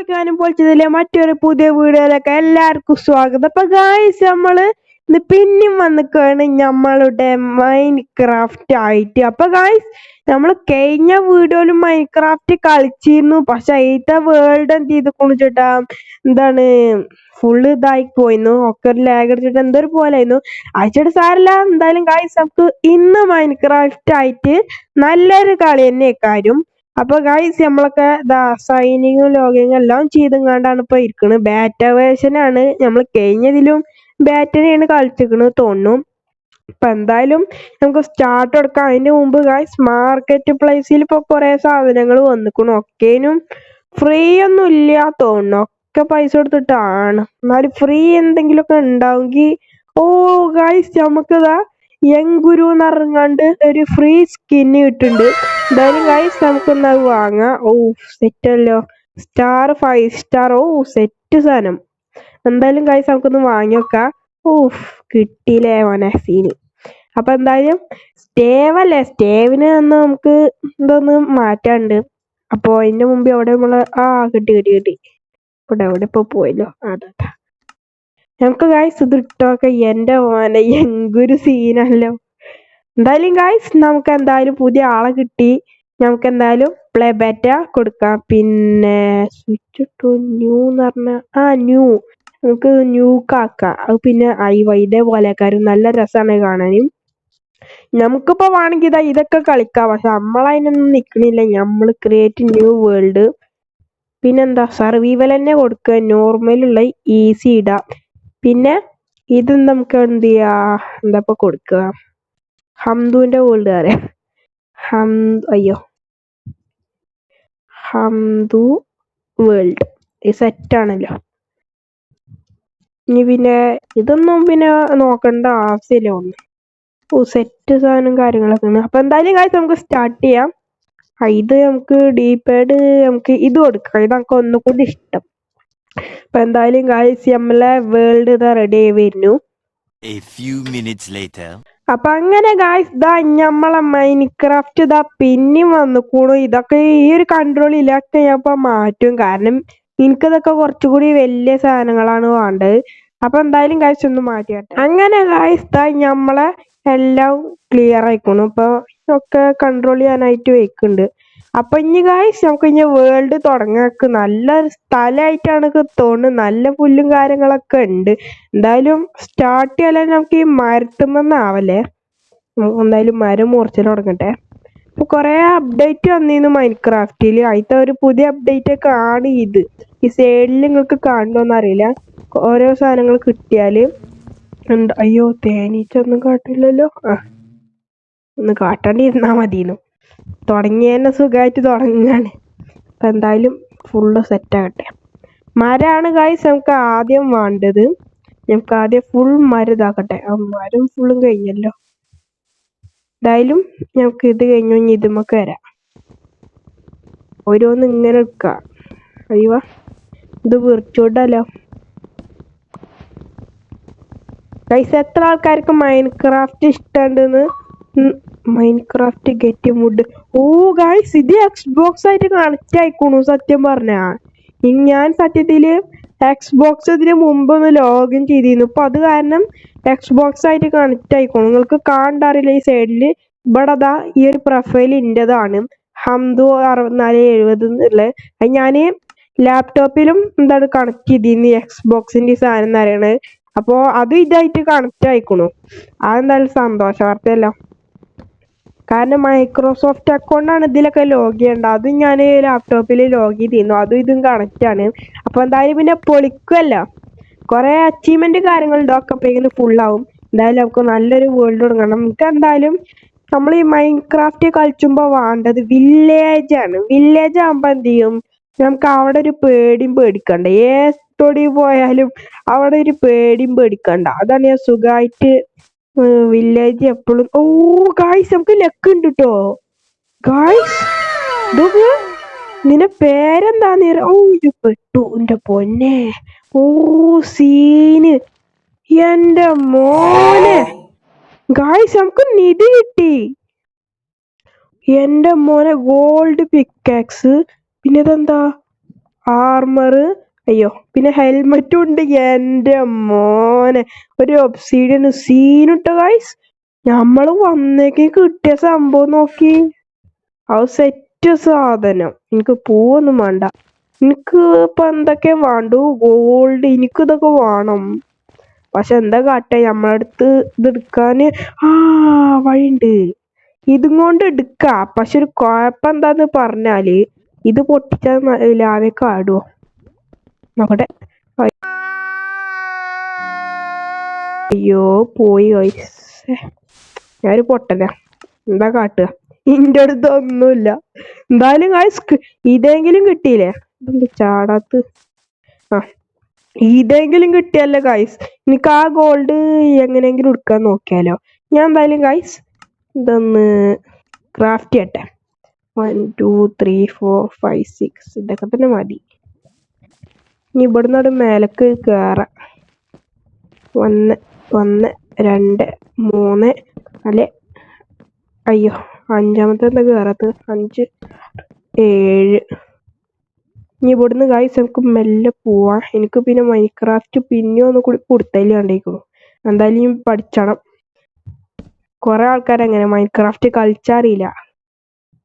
പൊളിക്കാനും പൊളിച്ചതിലെ മറ്റൊരു പുതിയ വീഡിയോയിലൊക്കെ എല്ലാവർക്കും സ്വാഗതം. അപ്പൊ ഗായ്സ് നമ്മള് ഇന്ന് പിന്നെയും വന്നിക്കാണ് നമ്മളുടെ മൈൻക്രാഫ്റ്റ് ആയിട്ട്. അപ്പൊ ഗായ്സ് നമ്മൾ കഴിഞ്ഞ വീഡിയോയിലും മൈൻക്രാഫ്റ്റ് കളിച്ചിരുന്നു, പക്ഷെ അതിന്റെ വേൾഡ് എന്ത് ചെയ്ത് കുണിച്ചിട്ടാ എന്താണ് ഫുള്ള് ഇതായി പോയിരുന്നു, ഒക്കെ ഒരു ലാഗ് അടിച്ചിട്ട് എന്തൊരു പോലായിരുന്നു. അയച്ചിട്ട് സാരല്ല, എന്തായാലും ഗായ്സ് നമുക്ക് ഇന്ന് മൈൻക്രാഫ്റ്റ് ആയിട്ട് നല്ലൊരു കളി തന്നെ കാര്യം. അപ്പൊ ഗായ്സ് നമ്മളൊക്കെ സൈനിങ്ങും ലോഗിങ്ങും എല്ലാം ചെയ്തെങ്ങാണ്ടാണ് ഇപ്പൊ ഇരിക്കുന്നത്. ബാറ്റ വേർഷൻ ആണ്, നമ്മൾ കഴിഞ്ഞതിലും ബാറ്റനെയാണ് കളിച്ചിരിക്കുന്നത് തോന്നുന്നു. ഇപ്പൊ എന്തായാലും നമുക്ക് സ്റ്റാർട്ട് എടുക്കാം. അതിന്റെ മുമ്പ് ഗായ്സ് മാർക്കറ്റ് പ്ലേസിൽ ഇപ്പൊ കുറെ സാധനങ്ങൾ വന്നിക്കണു. ഒക്കേനും ഫ്രീ ഒന്നും ഇല്ല തോന്നുന്നു, ഒക്കെ പൈസ കൊടുത്തിട്ടാണ്. എന്നാലും ഫ്രീ എന്തെങ്കിലുമൊക്കെ ഉണ്ടാവുമെങ്കിൽ. ഓ ഗായ്സ് നമുക്കിതാ യങ്കുരു എന്നറിഞ്ഞാണ്ട് ഒരു ഫ്രീ സ്കിന്ന് കിട്ടുന്നുണ്ട്. എന്തായാലും ഗൈസ് നമുക്കൊന്ന് അത് വാങ്ങാം. ഓ സെറ്റല്ലോ, സ്റ്റാർ 5 സ്റ്റാർ. ഓ സെറ്റ് സാധനം. എന്തായാലും ഗൈസ് നമുക്കൊന്ന് വാങ്ങി വെക്കാം. ഓഫ് കിട്ടിയില്ലേ മോനെ സീന്. അപ്പൊ എന്തായാലും സ്റ്റേവല്ലേ, സ്റ്റേവിന് ഒന്ന് നമുക്ക് ഇതൊന്ന് മാറ്റാണ്ട്. അപ്പൊ അതിന്റെ മുമ്പ് എവിടെ നമ്മള് കിട്ടി ഇവിടെ എവിടെ ഇപ്പൊ പോയല്ലോ. അതാ നമുക്ക് ഗൈസ് ഇത് ഇട്ടോക്കെ. എന്റെ മോനെ എന്തൊരു സീനല്ലോ. എന്തായാലും ഗൈസ് നമുക്ക് എന്തായാലും പുതിയ ആളെ കിട്ടി. നമുക്ക് എന്തായാലും പ്ലേ ബാറ്റ കൊടുക്കാം. പിന്നെ സ്വിച്ച് ടു ന്യൂ എന്ന് പറഞ്ഞ ന്യൂ നമുക്ക് ന്യൂക്കാക്കാം. അത് പിന്നെ ഇതേപോലെക്കാരും നല്ല രസമാണ് കാണാനും. നമുക്കിപ്പോ വേണമെങ്കിൽ ഇതൊക്കെ കളിക്കാം, പക്ഷെ നമ്മളതിനൊന്നും നിക്കണില്ല. നമ്മൾ ക്രിയേറ്റ് ന്യൂ വേൾഡ്. പിന്നെന്താ സർവൈവൽ തന്നെ കൊടുക്കുക. നോർമലുള്ള ഈസി ഇടാം. പിന്നെ ഇത് നമുക്ക് എന്ത് ചെയ്യാ, എന്താ ഇപ്പൊ കൊടുക്കുക, ഹംദുവിന്റെ വേൾഡ് അറിയാം. ഹംദു വേൾഡ് സെറ്റാണല്ലോ. ഇനി പിന്നെ ഇതൊന്നും പിന്നെ നോക്കണ്ട ആവശ്യമില്ല. ഒന്ന് സെറ്റ് സാധനം കാര്യങ്ങളൊക്കെ ആണ്. അപ്പൊ എന്തായാലും കാര്യം നമുക്ക് സ്റ്റാർട്ട് ചെയ്യാം. ഇത് നമുക്ക് ഡീപാഡ് നമുക്ക് ഇത് കൊടുക്കാം. ഇത് നമുക്ക് ഒന്നുകൂടി ഇഷ്ടം. അപ്പൊ എന്തായാലും ഗായ്സ് നമ്മളെ വേൾഡ് ഇതാ റെഡി ആയി വരുന്നു. അപ്പൊ അങ്ങനെ ഗായ്സ് നമ്മളെ മൈൻക്രാഫ്റ്റ് പിന്നെയും വന്നുകൂടും. ഇതൊക്കെ ഈ ഒരു കൺട്രോൾ ഇല്ലാക്കെ ഞാൻ ഇപ്പൊ മാറ്റും, കാരണം എനിക്കിതൊക്കെ കുറച്ചുകൂടി വലിയ സാധനങ്ങളാണ് വേണ്ടത്. അപ്പൊ എന്തായാലും ഗായ്സ് ഒന്ന് മാറ്റിയാട്ടെ. അങ്ങനെ ഗായ്സ് നമ്മളെ എല്ലാം ക്ലിയർ ആയിക്കോണു. ഇപ്പൊ ഒക്കെ കൺട്രോൾ ചെയ്യാനായിട്ട് വെക്കുന്നുണ്ട്. അപ്പൊ ഇനി ഗായ്സ് നമുക്ക് ഇനി വേൾഡ് തുടങ്ങാക്ക് നല്ല സ്ഥലമായിട്ടാണ് തോന്നുന്നത്. നല്ല പുല്ലും കാര്യങ്ങളൊക്കെ ഉണ്ട്. എന്തായാലും സ്റ്റാർട്ട് ചെയ്യാൻ നമുക്ക് ഈ മരത്തുമെന്നാവല്ലേ. എന്തായാലും മരം മുറിച്ചിട്ട് തുടങ്ങട്ടെ. ഇപ്പൊ കൊറേ അപ്ഡേറ്റ് വന്നിരുന്നു മൈൻക്രാഫ്റ്റില്. അതിന്റെ ഒരു പുതിയ അപ്ഡേറ്റ് ഒക്കെ ആണ് ഇത്. ഈ സൈഡിൽ നിങ്ങൾക്ക് കാണുന്നോന്ന് അറിയില്ല, ഓരോ സാധനങ്ങൾ കിട്ടിയാല് അയ്യോ തേനീച്ച ഒന്നും കാട്ടില്ലല്ലോ. ഒന്ന് കാട്ടാണ്ടിരുന്നാ മതിയെന്നു. തുടങ്ങിയതന്നെ സുഖമായിട്ട് തുടങ്ങാണ്. അപ്പൊ എന്തായാലും ഫുള്ള് സെറ്റ് ആകട്ടെ. മരമാണ് ഗായ്സ് നമുക്ക് ആദ്യം വേണ്ടത്. നമുക്ക് ആദ്യം ഫുൾ മരം ഇതാക്കട്ടെ. മരം ഫുള്ളും കഴിഞ്ഞല്ലോ. എന്തായാലും നമുക്ക് ഇത് കഴിഞ്ഞു ഇത് നമുക്ക് വരാം. ഓരോന്ന് ഇങ്ങനെ എടുക്കാം. അയ്യോ ഇത് വിറിച്ചോണ്ടല്ലോ ഗൈസ്. എത്ര ആൾക്കാർക്ക് മൈൻക്രാഫ്റ്റ് ഇഷ്ടമുണ്ടെന്ന്. Minecraft get wood. ഓ ഗൈസ് ഇത് എക്സ്ബോക്സ് ആയിട്ട് കണക്റ്റ് ആയിക്കോണു. സത്യം പറഞ്ഞാ ഞാൻ സത്യത്തില് എക്സ്ബോക്സ് ഇതിന് മുമ്പ് ഒന്ന് ലോഗിൻ ചെയ്തിരുന്നു. ഇപ്പൊ അത് കാരണം എക്സ്ബോക്സ് ആയിട്ട് കണക്റ്റ് ആയിക്കോണു. നിങ്ങൾക്ക് കാണാറില്ല ഈ സൈഡില് ഇവിടെ ഈ ഒരു പ്രൊഫൈൽ ഇന്റേതാണ്, ഹംദു 6470 എന്നുള്ളത്. അത് ഞാന് ലാപ്ടോപ്പിലും എന്താണ് കണക്ട് ചെയ്തിരുന്നു എക്സ്ബോക്സിന്റെ സാധനം എന്ന് പറയണത്. അപ്പോ അത് ഇതായിട്ട് കണക്റ്റ് ആയിക്കണു. അതെന്തായാലും സന്തോഷ വാർത്തയല്ലോ, കാരണം മൈക്രോസോഫ്റ്റ് അക്കൗണ്ടാണ് ഇതിലൊക്കെ ലോഗ് ചെയ്യേണ്ടത്. അതും ഞാൻ ലാപ്ടോപ്പിൽ ലോഗ് ചെയ്തിരുന്നു, അതും ഇതും കണക്റ്റ് ആണ്. അപ്പൊ എന്തായാലും പിന്നെ പൊളിക്കുമല്ലോ. കുറെ അച്ചീവ്മെന്റ് കാര്യങ്ങളുണ്ടോ ഒക്കെ ഇങ്ങനെ ഫുള്ളാവും. എന്തായാലും നമുക്ക് നല്ലൊരു വേൾഡ് തുടങ്ങണം. നമുക്ക് എന്തായാലും നമ്മൾ ഈ മൈൻക്രാഫ്റ്റ് കളിച്ചുമ്പോ വേണ്ടത് വില്ലേജ് ആണ്. വില്ലേജ് ആകുമ്പോ എന്ത് ചെയ്യും, നമുക്ക് അവിടെ ഒരു പേടിയും പേടിക്കണ്ട. ഏതൊടി പോയാലും അവിടെ ഒരു പേടിയും പേടിക്കണ്ട. അതാണ് ഞാൻ സുഖമായിട്ട് വില്ലേജ് എപ്പോഴും. ഓ ഗായ്സ് നമുക്ക് ലക്ക് ഉണ്ട് കേട്ടോ ഗായ്സ്. ഇതൊക്കെ നിന്റെ പേരെന്താന്ന്? ഓ ഇത് പെട്ടു എന്റെ പൊന്നെ. ഓ സീന് എന്റെ മോനെ. ഗായ്സ് നമുക്ക് നിധി കിട്ടി. എന്റെ മോനെ ഗോൾഡ് പിക്കാക്സ്. പിന്നെ ഇതെന്താ ആർമർ. അയ്യോ, പിന്നെ ഹെൽമെറ്റും ഉണ്ട്. എന്റെ മോനെ, ഒരു ഒബ്സീഡിയൻ സീനിട്ട ഗൈസ്. നമ്മള് വന്നേക്ക് കിട്ടിയ സംഭവം നോക്കി. അത് സെറ്റ് സാധനം. എനിക്ക് പൂവൊന്നും വേണ്ട. എനിക്ക് ഇപ്പൊ എന്തൊക്കെ വേണ്ടു? ഗോൾഡ്. എനിക്കിതൊക്കെ വേണം. പക്ഷെ എന്താ കാട്ടെ, നമ്മളടുത്ത് ഇത് എടുക്കാന് വഴിയുണ്ട്. ഇതും കൊണ്ട് എടുക്ക. പക്ഷെ ഒരു കുഴപ്പം എന്താന്ന് പറഞ്ഞാല് ഇത് പൊട്ടിച്ചാൽ ലാവൊക്കെ ആടുവോ നോക്കട്ടെ. അയ്യോ പോയി. ഞാനൊരു പൊട്ടന. എന്താ കാട്ടുക? ഇന്റെ അടുത്ത് ഒന്നുമില്ല. എന്തായാലും ഗൈസ് ഇതെങ്കിലും കിട്ടിയില്ലേ? ഇതെന്ത് ചാടാത്ത്? ആ, ഇതെങ്കിലും കിട്ടിയല്ലോ ഗൈസ്. എനിക്ക് ആ ഗോൾഡ് എങ്ങനെയെങ്കിലും എടുക്കാൻ നോക്കിയാലോ. ഞാൻ എന്തായാലും ഗൈസ് ഇതൊന്ന് ക്രാഫ്റ്റ് ചെയ്യട്ടെ. 1 2 3 4 5 6 ഇതൊക്കെ തന്നെ മതി. ഇനി ഇവിടുന്ന് ഒരു മേലക്ക് കയറാം. 1 1 2 3 4. അയ്യോ, അഞ്ചാമത്തെ എന്താ കയറാത്തത്? 5 7. ഇനി ഇവിടുന്ന് ഗൈസ് നമുക്ക് മെല്ലെ പോവാം. എനിക്ക് പിന്നെ മൈൻക്രാഫ്റ്റ് പിന്നെ ഒന്ന് കൂടി കൊടുത്തല്ലേ കണ്ടേക്കുള്ളൂ. എന്തായാലും പഠിച്ചണം. കുറെ ആൾക്കാരെങ്ങനെ മൈൻക്രാഫ്റ്റ് കളിച്ചാറിയില്ല.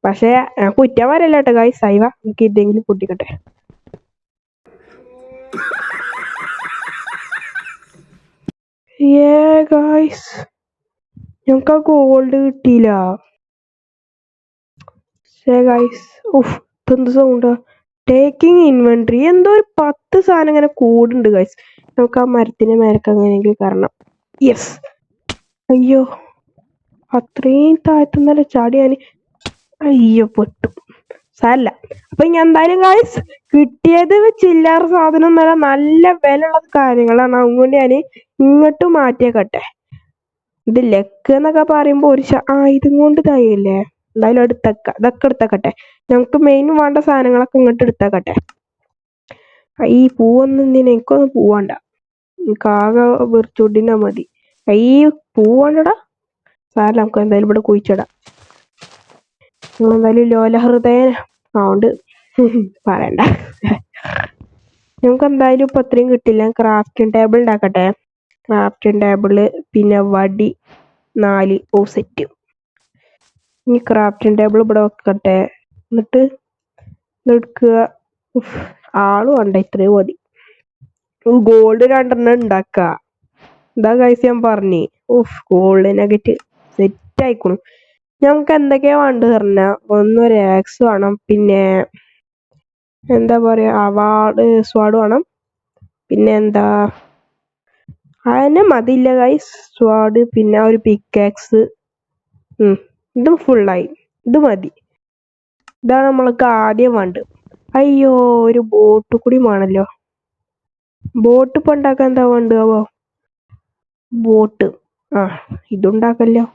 പക്ഷെ കുറ്റന്മാരല്ല കേട്ടോ ഗൈസ്. സൈവ എനിക്ക് ഇതെങ്കിലും പൊട്ടിക്കട്ടെ. ഗൈസ് ഞങ്ങൾക്ക് ആ ഗോൾഡ് കിട്ടിയില്ല. ഗൈസ് ഇതെന്ത് സൗണ്ടാ? Taking inventory. എന്തോ ഒരു 10 സാധനം ഇങ്ങനെ കൂടുണ്ട് ഗൈസ്. നമുക്ക് ആ മരത്തിന്റെ മേലക്ക് അങ്ങനെയെങ്കിലും കാരണം. യെസ്. അയ്യോ, അത്രയും താഴ്ത്തുന്നല്ല ചാടിയാന്. അയ്യോ പൊട്ടു. സാരല്ല. അപ്പൊ ഞാൻ എന്തായാലും ഗൈസ് കിട്ടിയത് ചില്ലറ സാധനം നല്ല വിലയുള്ള കാര്യങ്ങളാണ്. അതുകൊണ്ട് ഞാൻ ഇങ്ങോട്ട് മാറ്റിയേക്കട്ടെ. ഇത് ലക്ക് എന്നൊക്കെ പറയുമ്പോ ഒരു ഇതും കൊണ്ട് തയ്യല്ലേ. എന്തായാലും ഇതൊക്കെ എടുത്തേക്കട്ടെ. നമുക്ക് മെയിൻ വേണ്ട സാധനങ്ങളൊക്കെ ഇങ്ങോട്ട് എടുത്തേക്കട്ടെ. ഈ പൂവൊന്നും എനിക്കൊന്നും പൂവണ്ട. എനിക്കാകെ വെറിച്ചുകൊണ്ടിനാ മതി. ഈ പൂവണ്ടടാ. സാരല്ല, നമുക്ക് എന്തായാലും ഇവിടെ കുഴിച്ചിടാം. എന്തായാലും ലോലഹൃദയൻ അതുകൊണ്ട് പറയണ്ട. നമുക്ക് എന്തായാലും ഇപ്പൊ അത്രയും കിട്ടില്ല. ക്രാഫ്റ്റിംഗ് ടേബിൾ ഉണ്ടാക്കട്ടെ. ക്രാഫ്റ്റിംഗ് ടേബിള്, പിന്നെ വടി 4 സെറ്റ്. ഇനി ക്രാഫ്റ്റിംഗ് ടേബിൾ ഇവിടെ വെക്കട്ടെ. എന്നിട്ട് എടുക്കുക. ആളും ഉണ്ട്. ഇത്രയും മതി. ഗോൾഡ് 2 ഉണ്ടാക്ക. എന്താ ഗൈസ് ഞാൻ പറഞ്ഞേ. ഗോൾഡ് നഗറ്റ് സെറ്റ് ആയിക്കണു. നമുക്ക് എന്തൊക്കെയാ വേണ്ടത് പറഞ്ഞ, ഒന്നൊരു ആക്സ് വേണം. പിന്നെ എന്താ പറയാ, സ്വാഡ് വേണം. പിന്നെ എന്താ അതിനെ മതിയില്ല ഗൈസ്. സ്വാഡ്, പിന്നെ ഒരു പിക്കാക്സ്. ഇതും ഫുള്ളായി. ഇത് മതി. ഇതാണ് നമ്മൾക്ക് ആദ്യം വേണ്ടത്. അയ്യോ, ഒരു ബോട്ട് കൂടി വേണല്ലോ. ബോട്ട് ഇപ്പൊ ഉണ്ടാക്കാൻ എന്താ വേണ്ടാവോ? ബോട്ട്. ഇതുണ്ടാക്കല്ലോ.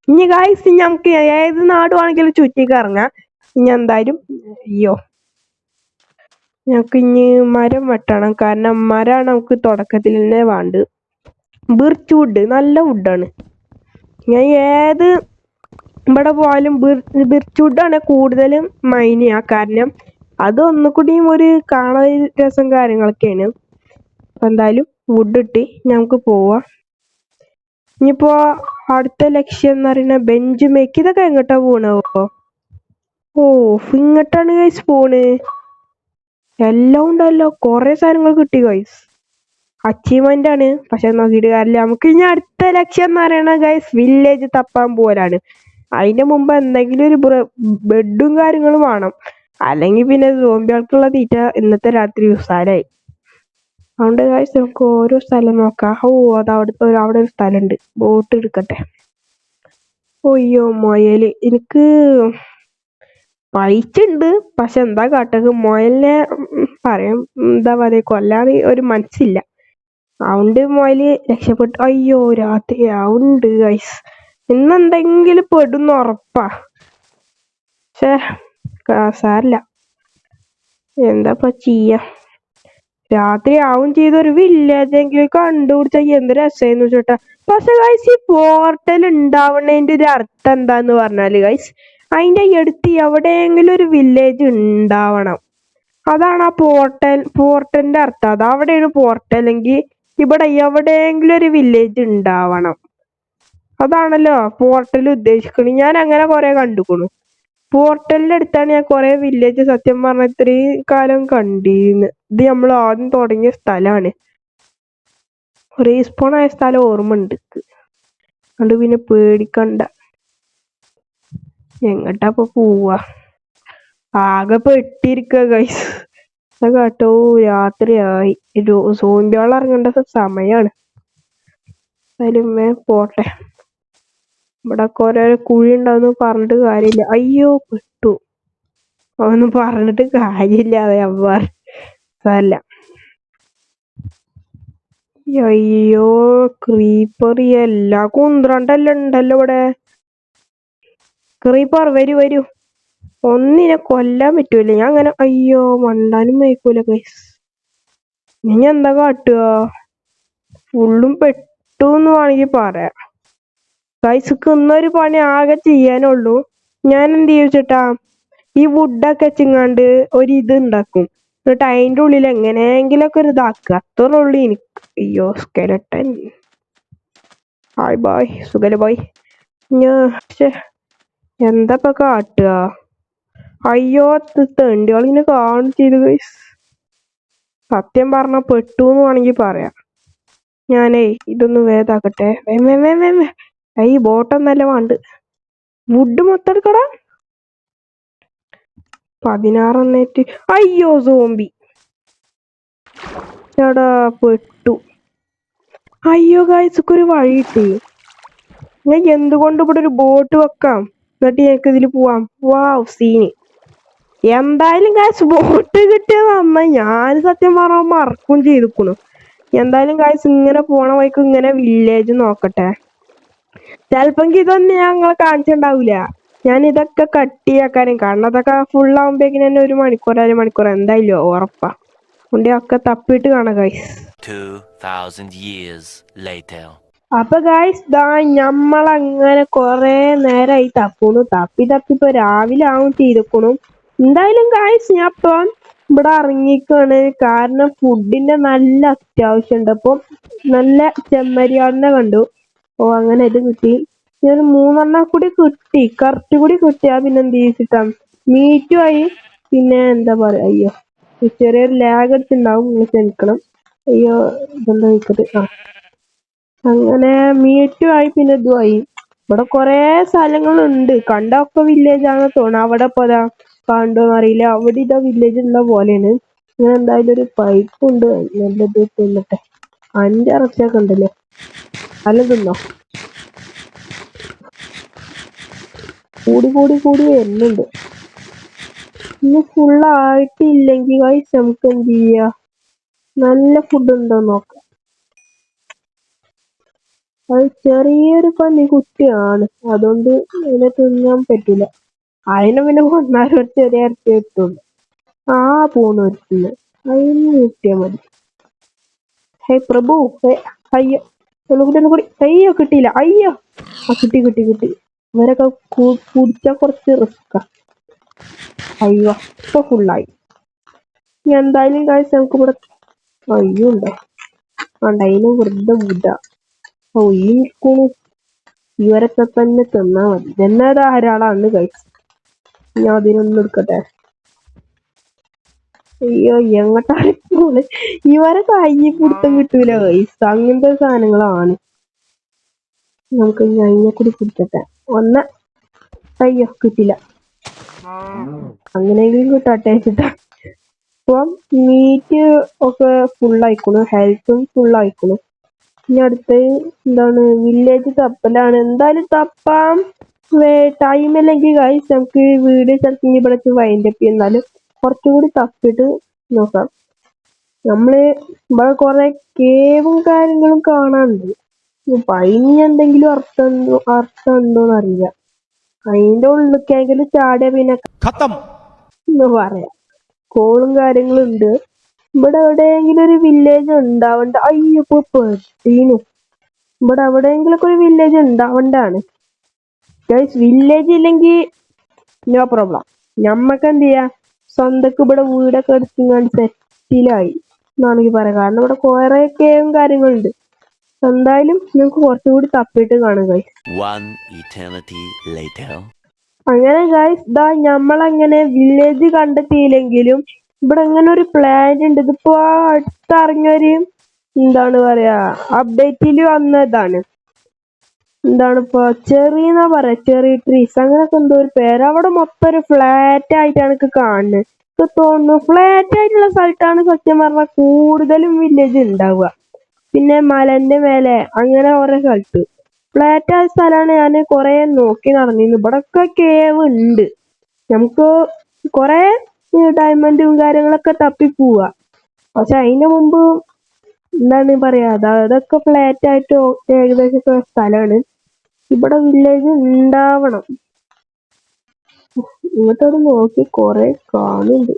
ഇനി ഗൈസ് ഞങ്ങൾക്ക് ഏത് നാടുവാണെങ്കിലും ചുറ്റിക്കറങ്ങാം. ഇനി എന്തായാലും ഞങ്ങൾക്ക് ഇനി മരം വെട്ടണം. കാരണം മരമാണ് നമുക്ക് തുടക്കത്തിൽ തന്നെ വേണ്ടത്. ബിർച്ച് വുഡ് നല്ല വുഡാണ്. ഞാൻ ഏത് ഇവിടെ പോയാലും ബിർച്ച് വുഡാണ് കൂടുതലും മൈൻ ചെയ്യാ. കാരണം അത് ഒന്നുകൂടിയും ഒരു കാണാൻ രസം കാര്യങ്ങളൊക്കെയാണ്. അപ്പൊ എന്തായാലും വുഡ് ഇട്ട് ഞങ്ങൾക്ക് പോവാം. ഇനിയിപ്പോ അടുത്ത ലക്ഷ്യം എന്ന് പറയുന്ന ബെഞ്ച് മേക്ക്. ഇതൊക്കെ എങ്ങോട്ടാ പോണോ? ഇങ്ങോട്ടാണ് ഗൈസ് പോണ്. എല്ലാം ഉണ്ടല്ലോ. കൊറേ സാധനങ്ങൾ കിട്ടി ഗൈസ്. അച്ചീവ്മെന്റ് ആണ്. പക്ഷെ നോക്കിയിട്ട് കാര്യമില്ല. നമുക്ക് ഇനി അടുത്ത ലക്ഷ്യം എന്ന് പറയുന്ന ഗൈസ് വില്ലേജ് തപ്പാൻ പോലാണ്. അതിന്റെ മുമ്പ് എന്തെങ്കിലും ഒരു ബെഡും കാര്യങ്ങളും വേണം. അല്ലെങ്കിൽ പിന്നെ സോംബികൾക്കുള്ള തീറ്റ ഇന്നത്തെ രാത്രി ഉസാരായി. അതുകൊണ്ട് ഗൈസ് നമുക്ക് ഓരോ സ്ഥലം നോക്കാം. അത് അവിടെ ഒരു സ്ഥലമുണ്ട്. ബോട്ട് എടുക്കട്ടെ. അയ്യോ മൊയല്. എനിക്ക് പൈസ ഉണ്ട്. പക്ഷെ എന്താ കാട്ടത്, മൊയലിനെ പറയാം എന്താ പറയാ, കൊല്ലാതെ ഒരു മനസ്സില്ല. അതുകൊണ്ട് മൊയല് രക്ഷപ്പെട്ടു. അയ്യോ രാത്രി ആവുന്നുണ്ട് ഗൈസ്. ഇന്നെന്തെങ്കിലും പെടുന്ന ഉറപ്പാ. പക്ഷേ സാരില്ല. എന്താ ചെയ്യാ. രാത്രി ആവും ചെയ്തൊരു വില്ലേജെങ്കിലും കണ്ടുപിടിച്ച എന്ത് രസമായിരുന്നു ചേട്ടാ. പക്ഷെ ഗൈസ് ഈ പോർട്ടൽ ഉണ്ടാവണതിന്റെ ഒരു അർത്ഥം എന്താന്ന് പറഞ്ഞാല് ഗൈസ്, അതിന്റെ അടുത്ത് എവിടെയെങ്കിലും ഒരു വില്ലേജ് ഉണ്ടാവണം. അതാണ് ആ പോർട്ടലിന്റെ അർത്ഥം. അത് അവിടെയാണ് പോർട്ടൽ എങ്കിൽ ഇവിടെ എവിടെയെങ്കിലും ഒരു വില്ലേജ് ഉണ്ടാവണം. അതാണല്ലോ പോർട്ടൽ ഉദ്ദേശിക്കുന്നത്. ഞാൻ അങ്ങനെ കുറെ കണ്ടുക്കണു. പോർട്ടലിന്റെ അടുത്താണ് ഞാൻ കുറെ വില്ലേജ് സത്യം പറഞ്ഞ ഇത്രയും കാലം കണ്ടിരുന്നു. ഇത് നമ്മൾ ആദ്യം തുടങ്ങിയ സ്ഥലമാണ്. റീസ്പോൺ ആയ സ്ഥലം ഓർമ്മ ഉണ്ട്. അതുകൊണ്ട് പിന്നെ പേടിക്കണ്ട. എങ്ങട്ടാ പോവാ? ആകെ പെട്ടിരിക്ക ഗൈസ്. കേട്ടോ, രാത്രിയായി. സോംബിയാൾ ഇറങ്ങേണ്ട സമയാണ്. അതിലും പോട്ടെ. ഇവിടെ കുറെ കുഴി ഉണ്ടാവുന്ന പറഞ്ഞിട്ട് കാര്യമില്ല. അയ്യോ പെട്ടു. അതൊന്നും പറഞ്ഞിട്ട് കാര്യമില്ലാതെ അല്ല. അയ്യോ ക്രീപ്പർ എല്ലാ കുന്ത്രണ്ടെല്ലാം ഉണ്ടല്ലോ ഇവിടെ. ക്രീപ്പർ വരൂ. ഒന്നിനെ കൊല്ലാൻ പറ്റൂല. ഞാൻ അങ്ങനെ അയ്യോ മണ്ടാനും വയ്ക്കൂല ഗൈസ്. ഇനി എന്താ കാട്ടുക? ഫുള്ളും പെട്ടു എന്ന് വേണമെങ്കിൽ പറയാം. ഗൈസ്ക്ക് ഇന്നൊരു പണി ആകെ ചെയ്യാനുള്ളൂ. ഞാൻ എന്ത് ചോദിച്ചിട്ടാ ഈ വുഡൊക്കെ വെച്ചിങ്ങാണ്ട് ഒരു ഇത് ഉണ്ടാക്കും. എന്നിട്ട് അതിൻ്റെ ഉള്ളിൽ എങ്ങനെയെങ്കിലൊക്കെ ഒരു ഇതാക്കുക. അത്രേ ഉള്ളൂ എനിക്ക്. അയ്യോ സ്കെലട്ടൻ. ഹായ് ബായ് സുഖല ബായ്. എന്താ കാട്ടുക? അയ്യോ തെണ്ടികളിനെ കാണും ചെയ്തു ഗൈസ്. സത്യം പറഞ്ഞ പെട്ടു എന്ന് വേണമെങ്കിൽ പറയാം. ഞാനേ ഇതൊന്ന് വേദാക്കട്ടെ. ഈ ബോട്ടൊന്നല്ല വേണ്ട. വുഡ് മൊത്തം എടുക്കടാ. 16 അയ്യോ സോംബി. ചേടാ പെട്ടു. അയ്യോ ഗൈസ് ഒരു വഴി കിട്ടി. ഞാൻ എന്തുകൊണ്ട് ഇവിടെ ഒരു ബോട്ട് വെക്കാം. എന്നിട്ട് ഞങ്ങൾക്ക് ഇതിൽ പോവാം. വാവ് സീന്. എന്തായാലും ഗൈസ് ബോട്ട് കിട്ടിയത് നന്നായി. ഞാൻ സത്യം പറഞ്ഞ മറക്കും ചെയ്തിക്കണു. എന്തായാലും ഗൈസ് ഇങ്ങനെ പോണ വഴിക്ക് ഇങ്ങനെ വില്ലേജ് നോക്കട്ടെ. ചിലപ്പോ ഇതൊന്നും ഞങ്ങളെ കാണിച്ചിട്ടുണ്ടാവില്ല. ഞാൻ ഇതൊക്കെ കട്ടിയാക്കാനും കാരണം അതൊക്കെ ഫുള്ളാകുമ്പോഴേക്കും തന്നെ 1 മണിക്കൂർ 1.5 മണിക്കൂർ എന്തായാലും ഉറപ്പാ. അതുകൊണ്ട് ഒക്കെ തപ്പിട്ട് കാണാം ഗൈസ്. 2000 years later. അപ്പൊ ഗൈസ് ഞമ്മളങ്ങനെ കൊറേ നേരമായി തപ്പിപ്പോ രാവിലെ ആവും ചെയ്തേക്കണു. എന്തായാലും ഗൈസ് ഞാൻ ഇപ്പം ഇവിടെ ഇറങ്ങിക്കാണ്. കാരണം ഫുഡിന്റെ നല്ല അത്യാവശ്യമുണ്ട്. അപ്പൊ നല്ല ചെമ്മരിയാടിനെ കണ്ടു. അങ്ങനെ ഇത് കിട്ടി. ഞാൻ 3 കൂടി കിട്ടി. കറക്റ്റ് കൂടി കിട്ടിയാ പിന്നെ എന്ത് ചെയ്തിട്ടാ മീറ്റുമായി. പിന്നെ എന്താ പറയാ അയ്യോ ചെറിയൊരു ലാഗ് അടിച്ചുണ്ടാവും. ക്ഷമിക്കണം. അയ്യോ ഇതെന്താ വെച്ചിട്ട് അങ്ങനെ മീറ്റുമായി പിന്നെ ഇതുമായി. ഇവിടെ കൊറേ സ്ഥലങ്ങളുണ്ട്. കണ്ടൊക്കെ വില്ലേജ് ആണ് തോന്നുന്നു. അവിടെ ഇപ്പൊ അതാ കണ്ടോന്ന് അറിയില്ല. അവിടെ ഇതാ വില്ലേജ് ഉള്ള പോലെയാണ്. ഞാൻ എന്തായാലും ഒരു പൈപ്പ് ഉണ്ട്. നല്ലത് തിന്നട്ടെ. 5 ഇറച്ചിയൊക്കെ ഉണ്ടല്ലോ. അല്ല തിന്നോ. കൂടി വരുന്നുണ്ട്. ഇനി ഫുള്ളായിട്ടില്ലെങ്കിൽ ഗൈസ് നമുക്ക് എന്ത് ചെയ്യാ, നല്ല ഫുഡ് ഉണ്ടോ നോക്കാം. അത് ചെറിയൊരു കുട്ടിയാണ്. അതുകൊണ്ട് ഇതിനെ തിന്നാൻ പറ്റില്ല. അതിനെ പിന്നെ കൊന്നാലും ഒരു ചെറിയ ഇറച്ചി കിട്ടുള്ളൂ. പോണു ഒരുത്തിന് അതിന് കിട്ടിയാ മതി. ഹേ പ്രഭു. അയ്യോ ഒന്നുകൂടി. അയ്യോ കിട്ടിയില്ല. അയ്യോ കിട്ടി. ഇവരൊക്കെ കുടിച്ചാൽ കുറച്ച് റിസ്ക്കാ. അയ്യോ ഇപ്പൊ ഫുള്ളായി. എന്തായാലും കാഴ്ച നമുക്ക് ഇവിടെ അയ്യോ ഉണ്ടോ അതിന് വെറുതെ വിടാ. ഈ നിൽക്കുന്നു. ഇവരൊക്കെ തന്നെ തിന്നാ മതി. എന്നാ ധാരാളാണ് കഴിച്ചു. ഞാൻ അതിനൊന്നും എടുക്കട്ടെ. അയ്യോ എങ്ങോട്ടാണ് പോണ്. ഇവരെ കയ്യിൽ പിടുത്തം കിട്ടൂല കൈസ്. അങ്ങനത്തെ സാധനങ്ങളാണ്. നമുക്ക് അതിനെ കൂടി പിടിക്കട്ടെ. അയ്യോ കിട്ടില്ല. അങ്ങനെയെങ്കിലും കിട്ടട്ടെ വെച്ചിട്ടാ. അപ്പം മീറ്റ് ഒക്കെ ഫുള്ളായിക്കണു. ഹെൽത്തും ഫുള്ളായിക്കണു. ഇനി അടുത്ത് എന്താണ് വില്ലേജ് തപ്പലാണ്. എന്തായാലും തപ്പാം. ടൈം അല്ലെങ്കിൽ ഗൈസ് നമുക്ക് വീഡിയോ ചിലപ്പോൾ ഇവിടെ വൈൻഡപ്പ് ചെയ്യും. എന്നാലും കുറച്ചുകൂടി തപ്പിട്ട് നോക്കാം. നമ്മള് ഇവിടെ കുറെ കേവും കാര്യങ്ങളും കാണാനുണ്ട്. അതിന് എന്തെങ്കിലും അർത്ഥം ഉണ്ടോന്ന് അറിയില്ല. അതിന്റെ ഉള്ളിലേക്കെങ്കിലും ചാടിയ പിന്നെ എന്ന് പറയാം. കോളും കാര്യങ്ങളും ഉണ്ട്. ഇവിടെ എവിടെയെങ്കിലും ഒരു വില്ലേജ് ഉണ്ടാവണ്ട. അയ്യോ പെട്ടീനു. ഇവിടെ എവിടെയെങ്കിലൊക്കെ ഒരു വില്ലേജ് ഉണ്ടാവണ്ടാണ്. വില്ലേജ് ഇല്ലെങ്കിൽ നോ പ്രോബ്ലം. നമ്മക്ക് എന്ത് ചെയ്യാ, സ്വന്തക്ക് ഇവിടെ വീടൊക്കെ എടുത്തിങ്ങാണ്ട് സെറ്റിലായി എന്നാണെങ്കിൽ പറയാം. കാരണം ഇവിടെ കുറെ കേവും കാര്യങ്ങളുണ്ട്. എന്തായാലും നിങ്ങൾക്ക് കുറച്ചുകൂടി തപ്പിട്ട് കാണും ഗൈസ്. One eternity later. അങ്ങനെ ഗൈസ് ഇതാ നമ്മളങ്ങനെ വില്ലേജ് കണ്ടെത്തിയില്ലെങ്കിലും ഇവിടെ അങ്ങനെ ഒരു പ്ലാന്റ് ഉണ്ട്. ഇതിപ്പോ അടുത്തിറങ്ങിയൊരു എന്താണ് പറയാ അപ്ഡേറ്റിൽ വന്നതാണ്. എന്താണ് ഇപ്പൊ ചെറിയെന്നാ പറയാ, ചെറിയ ട്രീസ് അങ്ങനെയൊക്കെ എന്തോ ഒരു പേര്. അവിടെ മൊത്തം ഒരു ഫ്ലാറ്റ് ആയിട്ടാണ് എനിക്ക് കാണുന്നത്. എനിക്ക് തോന്നുന്നു ഫ്ലാറ്റ് ആയിട്ടുള്ള സ്ഥലത്താണ് സത്യം പറഞ്ഞാൽ കൂടുതലും വില്ലേജ് ഉണ്ടാവുക. പിന്നെ മലന്റെ മേലെ അങ്ങനെ കുറെ സ്ഥലത്ത് ഫ്ലാറ്റ് ആയ സ്ഥലമാണ് ഞാൻ കുറെ നോക്കി നടന്നിരുന്നു. ഇവിടൊക്കെ കേവ് ഉണ്ട്. നമുക്ക് കുറെ ഡയമണ്ടും കാര്യങ്ങളൊക്കെ തപ്പി പോവാ. പക്ഷെ അതിന്റെ മുമ്പ് എന്താണ് പറയാ, അതൊക്കെ ഫ്ലാറ്റ് ആയിട്ട് ഏകദേശം സ്ഥലമാണ്. ഇവിടെ വില്ലേജ് ഉണ്ടാവണം. ഇങ്ങോട്ടൊരു നോക്കി കൊറേ കാണുന്നുണ്ട്.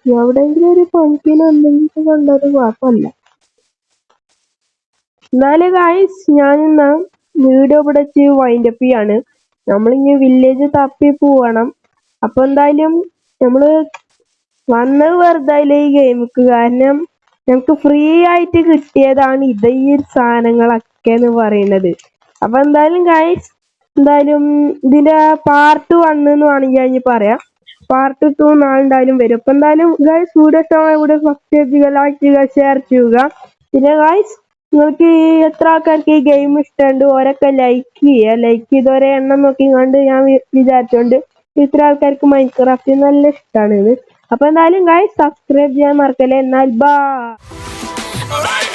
എവിടെയെങ്കിലും ഒരു പണിക്കിന് എന്തെങ്കിലും കണ്ടൊരു കുഴപ്പമില്ല. എന്നാലും ഗൈസ് ഞാനിന്നാ വീഡിയോ ഇവിടെ വെച്ച് വൈൻഡപ്പ് ചെയ്യാണ്. നമ്മളിങ്ങനെ വില്ലേജ് തപ്പി പോവണം. അപ്പൊ എന്തായാലും നമ്മള് വന്നത് വെറുതെ ഈ ഗെയിമിക്ക്. കാരണം നമുക്ക് ഫ്രീ ആയിട്ട് കിട്ടിയതാണ് ഇത്, ഈ സാധനങ്ങളൊക്കെ എന്ന് പറയുന്നത്. അപ്പൊ എന്തായാലും ഗൈസ് എന്തായാലും ഇതിന്റെ പാർട്ട് 1 എന്ന് വേണമെങ്കിൽ പറയാം. പാർട്ട് 2 നാളെന്തായാലും വരും. അപ്പൊ എന്തായാലും ഗൈസ് വീഡിയോ ഇഷ്ടമായ കൂടെ സബ്സ്ക്രൈബ് ചെയ്യുക, ലൈക്ക് ചെയ്യുക, ഷെയർ ചെയ്യുക. പിന്നെ ഗൈസ് നിങ്ങൾക്ക് എത്ര ആൾക്കാർക്ക് ഈ ഗെയിം ഇഷ്ടമുണ്ട് ഓരൊക്കെ ലൈക്ക് ചെയ്യുക. ലൈക്ക് ചെയ്തവരെ എണ്ണം നോക്കി കണ്ട് ഞാൻ വിചാരിച്ചോണ്ട് ഇത്ര ആൾക്കാർക്ക് മൈൻക്രാഫ്റ്റ് നല്ല ഇഷ്ടമാണ്. അപ്പൊ എന്തായാലും ഗൈസ് സബ്സ്ക്രൈബ് ചെയ്യാൻ മറക്കല്ലേ. എന്നാൽ ബൈ.